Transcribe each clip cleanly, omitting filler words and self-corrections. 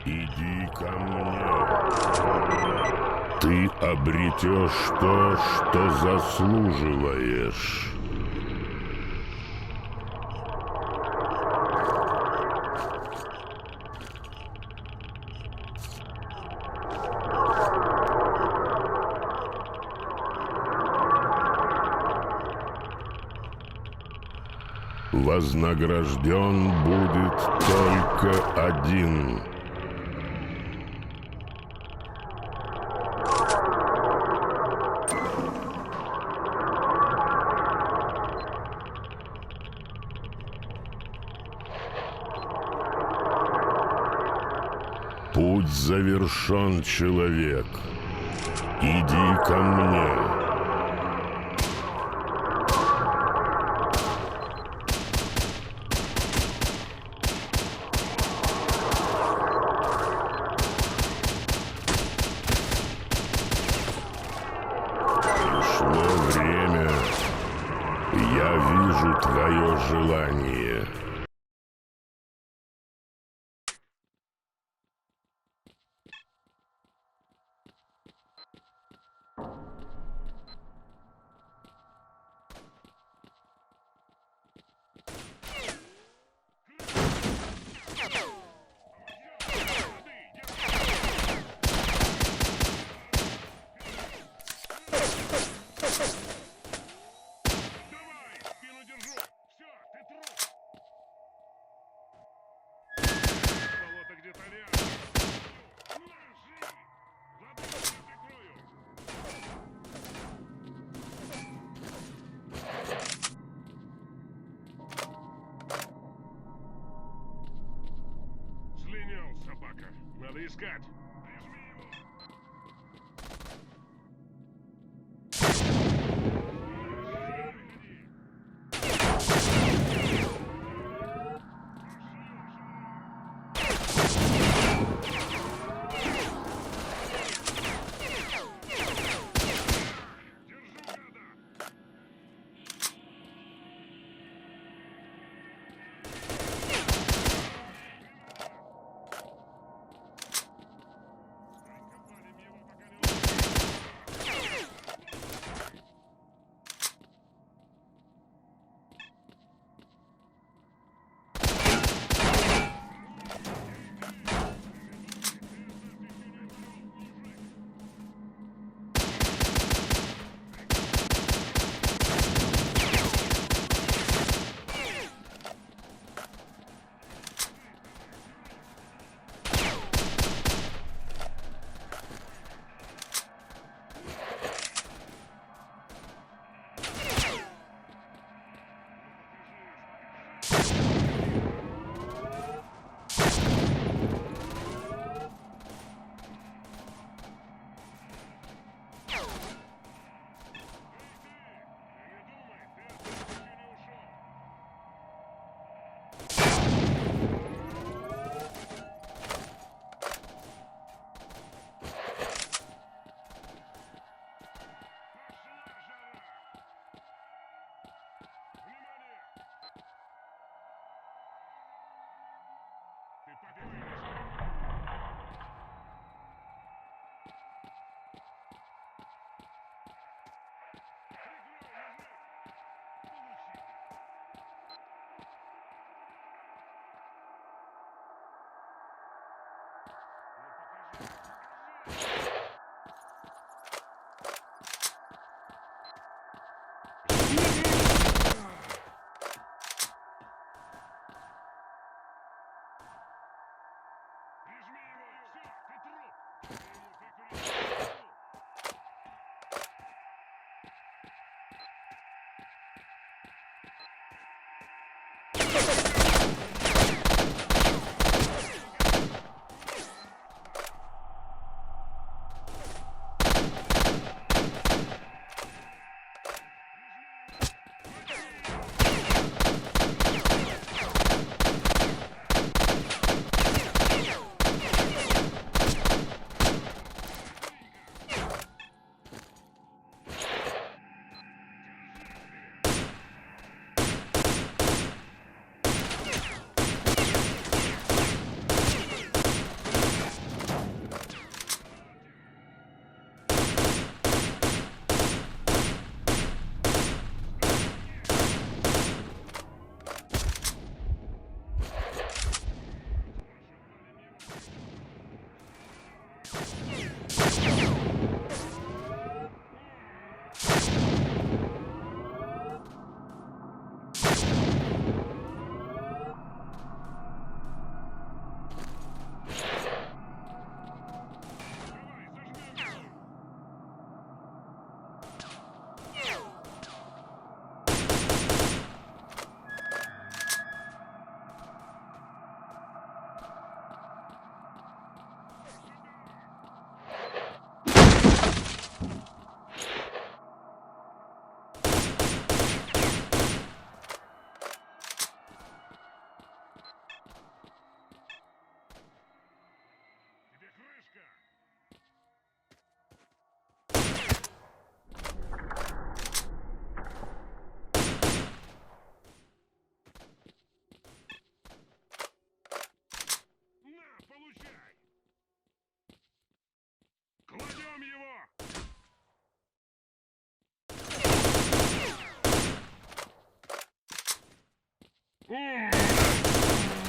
Иди ко мне. Ты обретешь то, что заслуживаешь. Вознагражден будет только один. Путь завершен, человек. Иди ко мне. Время. Я вижу твое желание. Собака. Надо искать.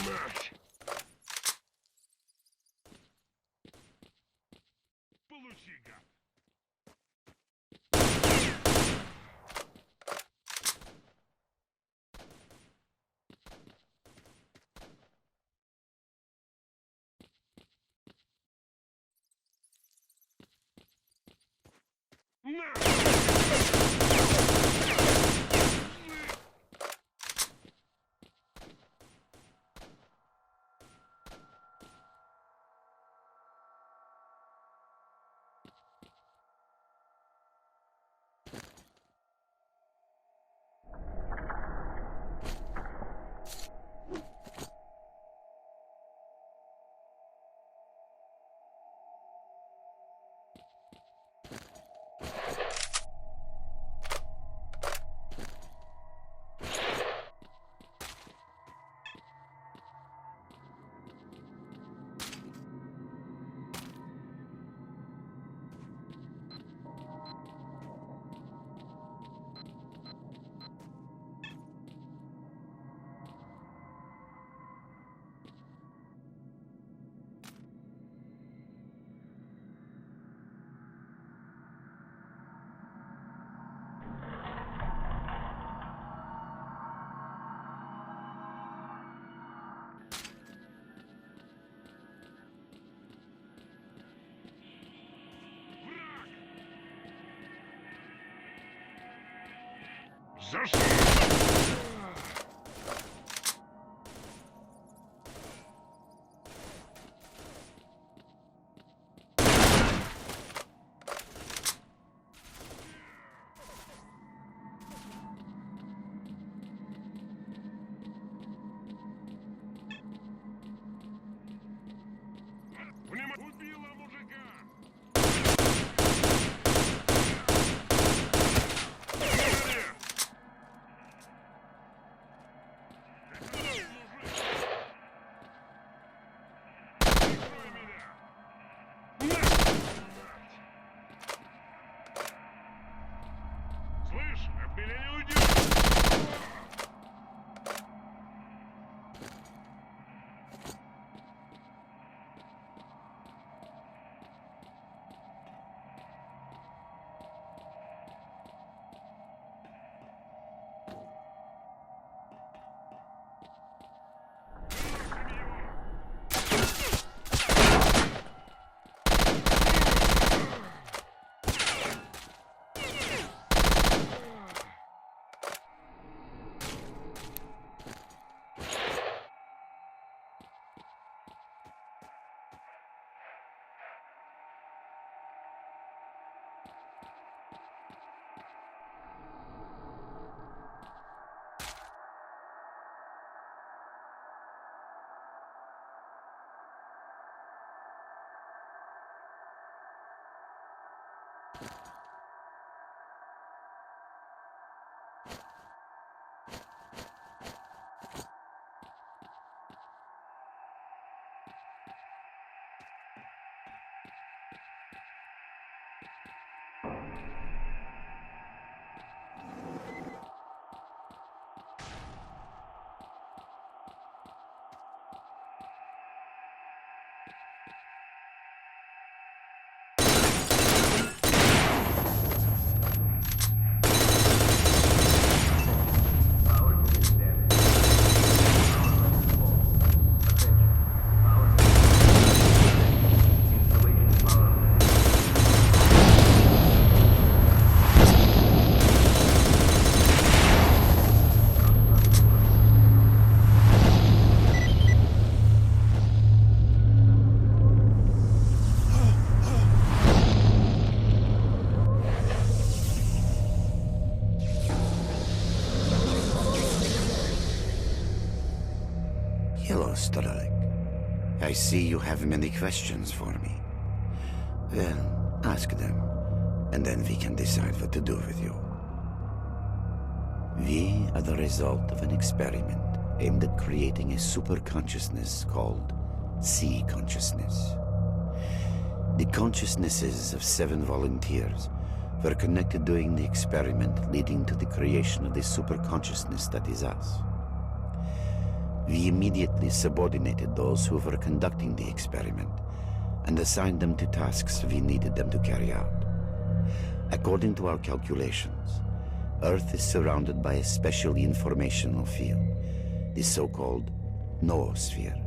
Мать! Получи, гад! На! За что? Внимание! Убила мужика! Слышь, от меня не уйдешь! Hello, S.T.A.L.K.E.R. I see you have many questions for me. Well, ask them, and then we can decide what to do with you. We are the result of an experiment aimed at creating a super-consciousness called sea consciousness. The consciousnesses of 7 volunteers were connected during the experiment leading to the creation of the super-consciousness that is us. We immediately subordinated those who were conducting the experiment and assigned them to tasks we needed them to carry out. According to our calculations, Earth is surrounded by a special informational field, the so-called noosphere.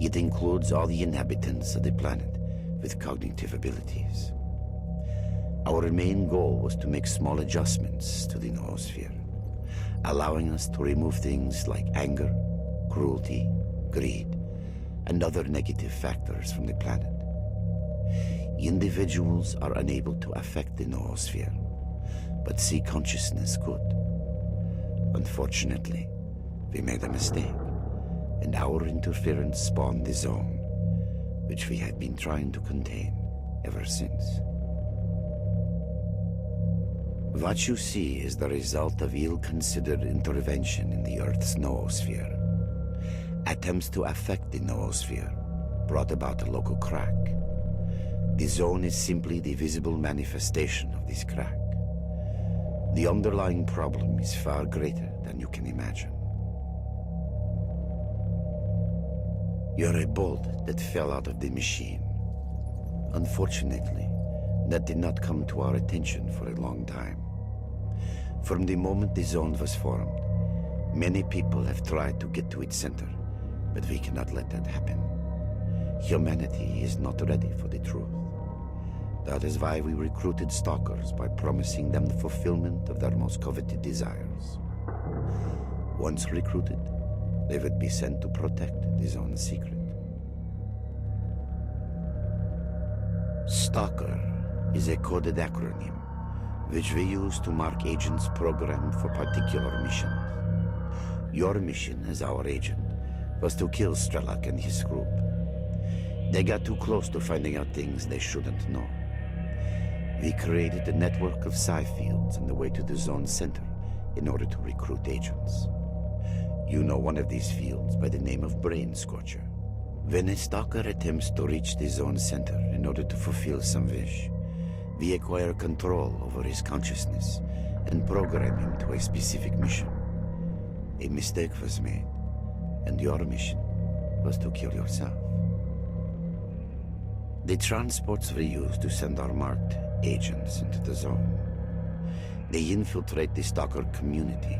It includes all the inhabitants of the planet with cognitive abilities. Our main goal was to make small adjustments to the noosphere, allowing us to remove things like anger, cruelty, greed, and other negative factors from the planet. Individuals are unable to affect the noosphere, but C consciousness could. Unfortunately, we made a mistake, and our interference spawned the zone, which we had been trying to contain ever since. What you see is the result of ill-considered intervention in the Earth's noosphere. Attempts to affect the noosphere brought about a local crack. The zone is simply the visible manifestation of this crack. The underlying problem is far greater than you can imagine. You're a bolt that fell out of the machine. Unfortunately, that did not come to our attention for a long time. From the moment the zone was formed, many people have tried to get to its center, but we cannot let that happen. Humanity is not ready for the truth. That is why we recruited stalkers by promising them the fulfillment of their most coveted desires. Once recruited, they would be sent to protect the zone's secret. STALKER is a coded acronym which we use to mark agents programmed for particular missions. Your mission as our agent was to kill S.T.A.L.K.E.R and his group. They got too close to finding out things they shouldn't know. We created a network of psi fields on the way to the zone's center in order to recruit agents. You know one of these fields by the name of Brain Scorcher. When a stalker attempts to reach the zone's center in order to fulfill some wish, we acquire control over his consciousness and program him to a specific mission. A mistake was made, and your mission was to kill yourself. The transports we use to send our marked agents into the zone. They infiltrate the stalker community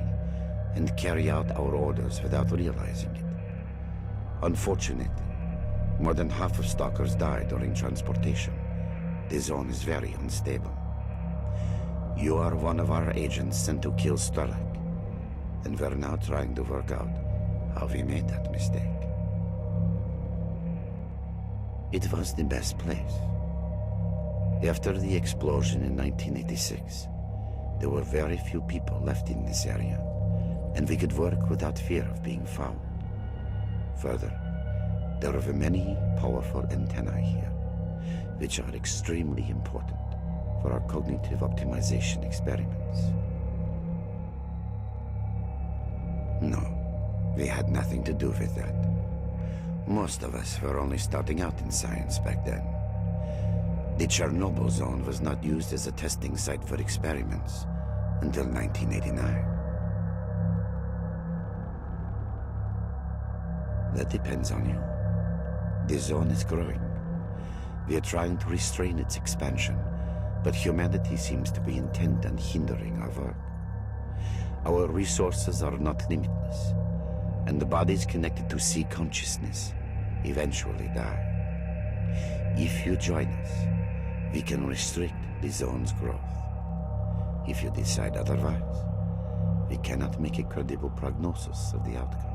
and carry out our orders without realizing it. Unfortunately, more than half of stalkers die during transportation. The zone is very unstable. You are one of our agents sent to kill S.T.A.L.K.E.R, and we're now trying to work out how we made that mistake. It was the best place. After the explosion in 1986, there were very few people left in this area, and we could work without fear of being found. Further, there are many powerful antennae here, which are extremely important for our cognitive optimization experiments. No, we had nothing to do with that. Most of us were only starting out in science back then. The Chernobyl zone was not used as a testing site for experiments until 1989. That depends on you. The zone is growing. We are trying to restrain its expansion, but humanity seems to be intent on hindering our work. Our resources are not limitless, and the bodies connected to C consciousness eventually die. If you join us, we can restrict the zone's growth. If you decide otherwise, we cannot make a credible prognosis of the outcome.